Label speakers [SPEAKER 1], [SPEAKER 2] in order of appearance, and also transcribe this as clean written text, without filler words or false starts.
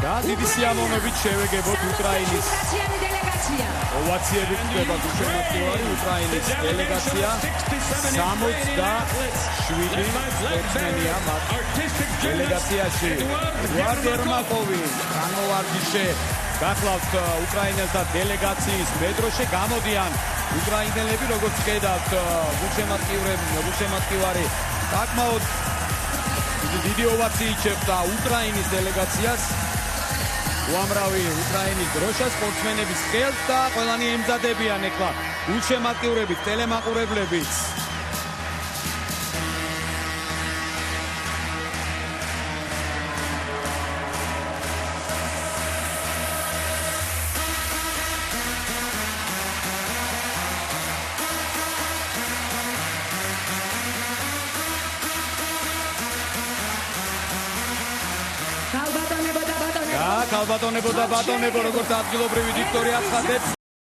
[SPEAKER 1] და დიდი სიამოვნებით შევეგებოთ უკრაინის ოვაციებით ხდება გულშემატკივარი უკრაინის დელეგაცია 67 სპორტსმენია მათ დელეგაციაში ედუარდ ერმაკოვი განმოვარჯიშე გახლავთ უკრაინელთა დელეგაციის მეტროში გამოდიან უკრაინელები როგორც ხედავთ გულშემატკივარი საკმაოდ დიდი ოვაციით შეხვდა უკრაინის დელეგაციას უამრავი უკრაინის დროშა სპორტსმენების ხელთ და ყველანი ემზადებიან ეხლა გულშემატკივრებით ტელემაყურებლებით ქალბატონებო და ბატონებო როგორც ადგილობრივი დიქტორია ცხადებს